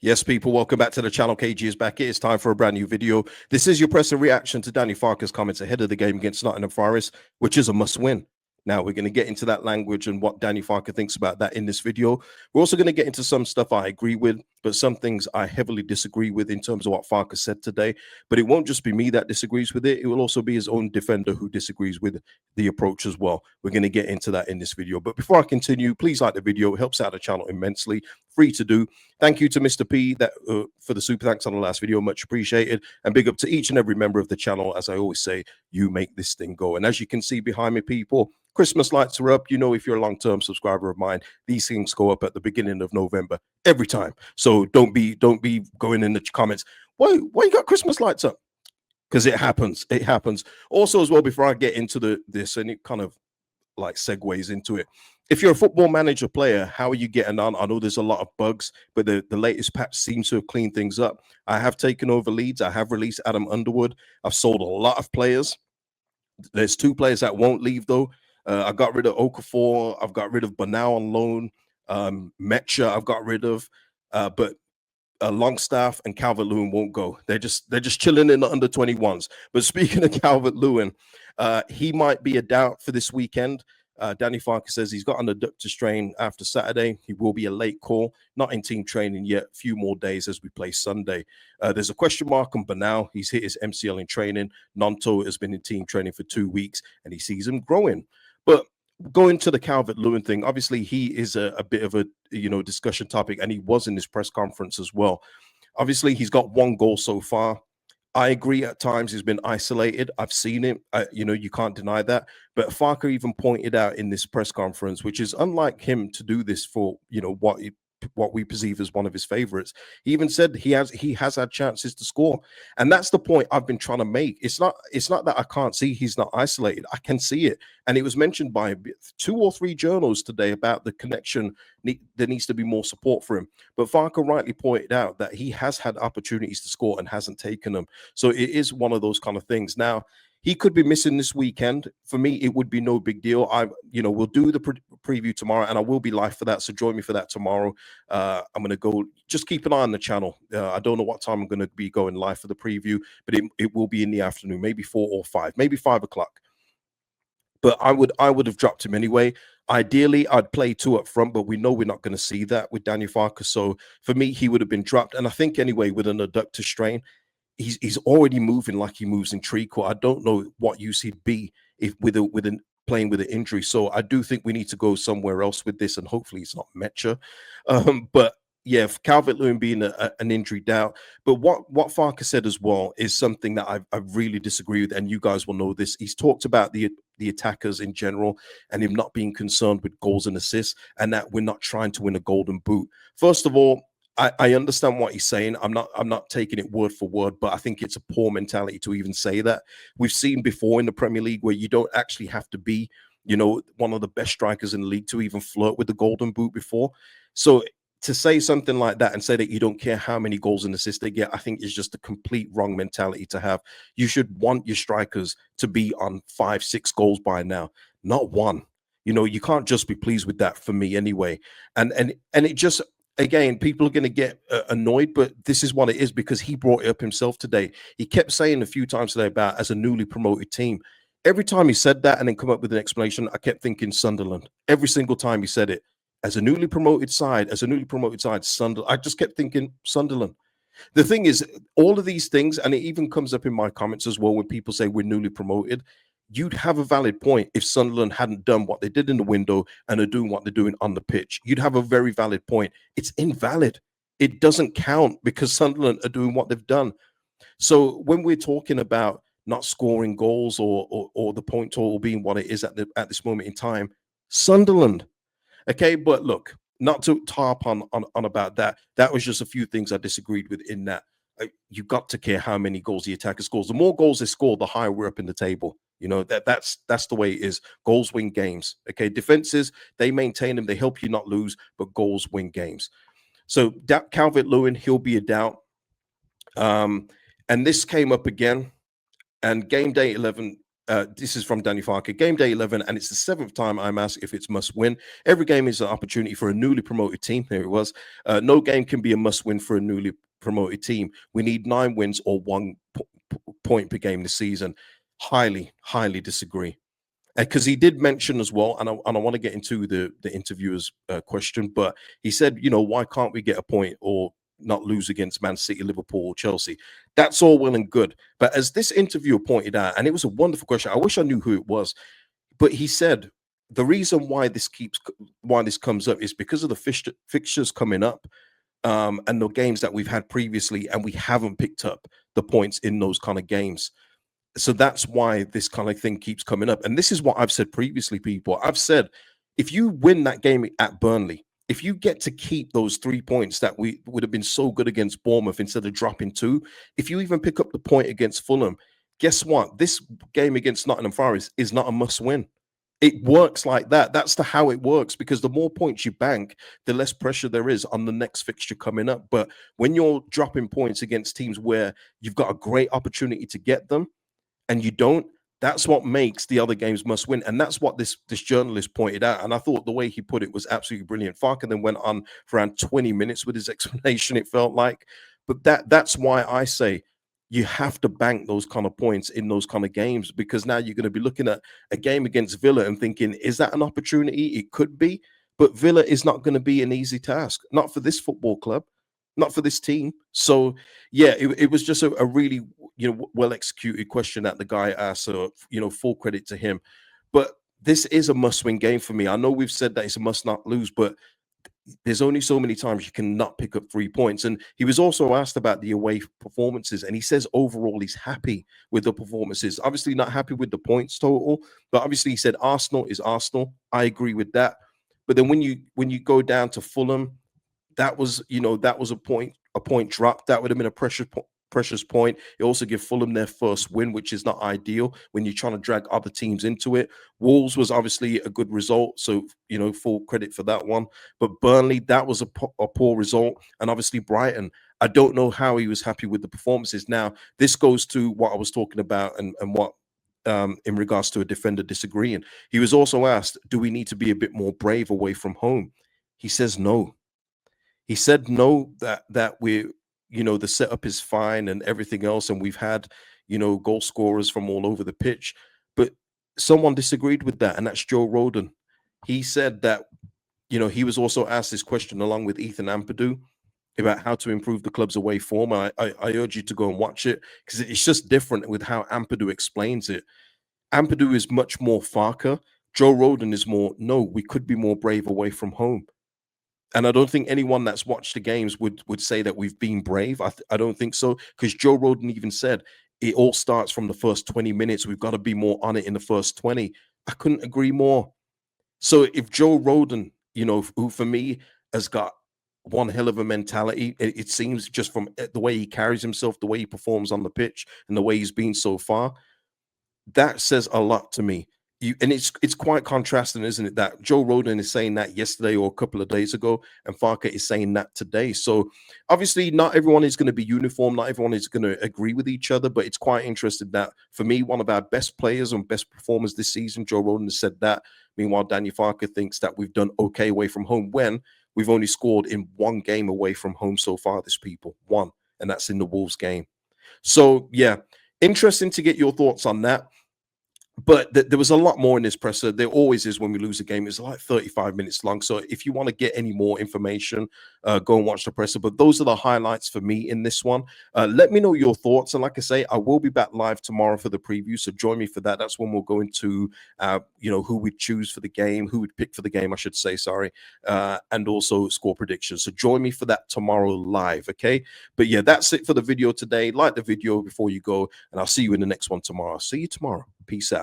Yes, people, welcome back to the channel. KG is back. It is time for a brand new video. This is your press and reaction to Daniel Farke's comments ahead of the game against Nottingham Forest, which is a must-win. Now, we're going to get into that language and what Daniel Farke thinks about that in this video. We're also going to get into some stuff I agree with, but some things I heavily disagree with in terms of what Farke said today. But it won't just be me that disagrees with it. It will also be his own defender who disagrees with the approach as well. We're going to get into that in this video. But before I continue, please like the video. It helps out the channel immensely. Free to do. Thank you to Mr. P for the super thanks on the last video. Much appreciated. And big up to each and every member of the channel. As I always say, you make this thing go. And as you can see behind me, people, Christmas lights are up. You know, if you're a long-term subscriber of mine, these things go up at the beginning of November every time. So don't be going in the comments, why you got Christmas lights up? Because it happens. It happens. Also, as well, before I get into this, and it kind of like segues into it. If you're a football manager player, how are you getting on? I know there's a lot of bugs, but the latest patch seems to have cleaned things up. I have taken over Leeds. I have released Adam Underwood. I've sold a lot of players. There's 2 players that won't leave, though. I got rid of Okafor. I've got rid of Banau on loan. Metcha I've got rid of. But Longstaff and Calvert-Lewin won't go. They're just chilling in the under 21s. But speaking of Calvert-Lewin, he might be a doubt for this weekend. Danny Farke says he's got an adductor strain after Saturday. He will be a late call, not in team training yet. A few more days as we play Sunday. There's a question mark on Banau. He's hit his MCL in training. Nonto has been in team training for 2 weeks, and he sees him growing. But going to the Calvert-Lewin thing, obviously he is a bit of a discussion topic, and he was in this press conference as well. Obviously, he's got 1 goal so far. I agree at times he's been isolated. I've seen it. You can't deny that. But Farke even pointed out in this press conference, which is unlike him to do this for, what we perceive as one of his favorites. He even said he has had chances to score. And that's the point I've been trying to make. It's not that I can't see he's not isolated. I can see it. And it was mentioned by 2 or 3 journals today about the connection. There needs to be more support for him. But Farke rightly pointed out that he has had opportunities to score and hasn't taken them. So it is one of those kind of things. Now, he could be missing this weekend. For me, it would be no big deal. We'll do the preview tomorrow, and I will be live for that. So join me for that tomorrow. I'm going to go. Just keep an eye on the channel. I don't know what time I'm going to be going live for the preview, but it will be in the afternoon, maybe 4 or 5, maybe 5 o'clock. But I would have dropped him anyway. Ideally, I'd play 2 up front, but we know we're not going to see that with Daniel Farke. So for me, he would have been dropped. And I think anyway, with an adductor strain, he's already moving like he moves in treacle. I don't know what use he'd be if playing with an injury. So I do think we need to go somewhere else with this, and hopefully it's not Metcha. But yeah, Calvert-Lewin being an injury doubt. But what Farke said as well is something that I really disagree with, and you guys will know this. He's talked about the attackers in general and him not being concerned with goals and assists, and that we're not trying to win a golden boot. First of all, I understand what he's saying. I'm not taking it word for word, but I think it's a poor mentality to even say that. We've seen before in the Premier League where you don't actually have to be, one of the best strikers in the league to even flirt with the golden boot before. So to say something like that and say that you don't care how many goals and assists they get, I think is just a complete wrong mentality to have. You should want your strikers to be on 5, 6 goals by now, not 1. You can't just be pleased with that, for me anyway. And it just, again, people are going to get annoyed, but this is what it is because he brought it up himself today. He kept saying a few times today about as a newly promoted team. Every time he said that and then come up with an explanation, I kept thinking Sunderland. Every single time he said it. As a newly promoted side, Sunderland. I just kept thinking Sunderland. The thing is, all of these things, and it even comes up in my comments as well when people say we're newly promoted, you'd have a valid point if Sunderland hadn't done what they did in the window and are doing what they're doing on the pitch. You'd have a very valid point. It's invalid. It doesn't count because Sunderland are doing what they've done. So when we're talking about not scoring goals or the point total being what it is at this moment in time, Sunderland. Okay, but look, not to harp on about that. That was just a few things I disagreed with in that. You've got to care how many goals the attacker scores. The more goals they score, the higher we're up in the table. That's the way it is. Goals win games. Okay, defenses, they maintain them. They help you not lose, but goals win games. So that Calvert-Lewin, he'll be a doubt. And this came up again. And game day 11, This is from Daniel Farke. Game day 11, and it's the 7th time I'm asked if it's must win. Every game is an opportunity for a newly promoted team. There it was. No game can be a must win for a newly promoted team. We need 9 wins or 1 point per game this season. Highly disagree. Because he did mention as well, and I want to get into the interviewer's question, but he said, why can't we get a point or not lose against Man City, Liverpool, or Chelsea? That's all well and good. But as this interviewer pointed out, and it was a wonderful question, I wish I knew who it was, but he said the reason why this comes up is because of the fixtures coming up, and the games that we've had previously, and we haven't picked up the points in those kind of games. So that's why this kind of thing keeps coming up. And this is what I've said previously, people. I've said, if you win that game at Burnley, if you get to keep those 3 points that we would have been so good against Bournemouth instead of dropping 2, if you even pick up the point against Fulham, guess what? This game against Nottingham Forest is not a must win. It works like that. That's how it works, because the more points you bank, the less pressure there is on the next fixture coming up. But when you're dropping points against teams where you've got a great opportunity to get them, and you don't, that's what makes the other games must win. And that's what this journalist pointed out. And I thought the way he put it was absolutely brilliant. Farke then went on for around 20 minutes with his explanation, it felt like. But that's why I say you have to bank those kind of points in those kind of games, because now you're going to be looking at a game against Villa and thinking, is that an opportunity? It could be, but Villa is not going to be an easy task, not for this football club, not for this team. So yeah, it was just a really well executed question that the guy asked. So full credit to him. But this is a must win game for me. I know we've said that it's a must not lose, but there's only so many times you cannot pick up 3 points. And he was also asked about the away performances, and he says overall he's happy with the performances. Obviously not happy with the points total, but obviously he said Arsenal is Arsenal. I agree with that. But then when you go down to Fulham, that was a point drop. That would have been a precious point. It also gave Fulham their first win, which is not ideal when you're trying to drag other teams into it. Wolves was obviously a good result, so full credit for that one. But Burnley, that was a poor result, and obviously Brighton, I don't know how he was happy with the performances. Now this goes to what I was talking about, and what in regards to a defender disagreeing. He was also asked, do we need to be a bit more brave away from home? He says no. He said no, that we, the setup is fine and everything else, and we've had, goal scorers from all over the pitch. But someone disagreed with that, and that's Joe Rodon. He said that, he was also asked this question along with Ethan Ampadu about how to improve the club's away form. I urge you to go and watch it, because it's just different with how Ampadu explains it. Ampadu is much more Farke. Joe Rodon is more, no, we could be more brave away from home. And I don't think anyone that's watched the games would say that we've been brave. I don't think so, because Joe Rodon even said it all starts from the first 20 minutes. We've got to be more on it in the first 20. I couldn't agree more. So if Joe Rodon, who for me has got one hell of a mentality, it seems just from the way he carries himself, the way he performs on the pitch, and the way he's been so far, that says a lot to me. And it's quite contrasting, isn't it? That Joe Rodon is saying that yesterday or a couple of days ago, and Farke is saying that today. So obviously, not everyone is going to be uniform. Not everyone is going to agree with each other. But it's quite interesting that for me, one of our best players and best performers this season, Joe Rodon, has said that. Meanwhile, Daniel Farke thinks that we've done okay away from home when we've only scored in 1 game away from home so far. This people 1, and that's in the Wolves game. So yeah, interesting to get your thoughts on that. But there was a lot more in this presser. There always is when we lose a game. It's like 35 minutes long. So if you want to get any more information, go and watch the presser. But those are the highlights for me in this one. Let me know your thoughts. And like I say, I will be back live tomorrow for the preview. So join me for that. That's when we'll go into, who we'd choose for the game, who would pick for the game, I should say, sorry. And also score predictions. So join me for that tomorrow live, okay? But yeah, that's it for the video today. Like the video before you go, and I'll see you in the next one tomorrow. See you tomorrow. Peace out.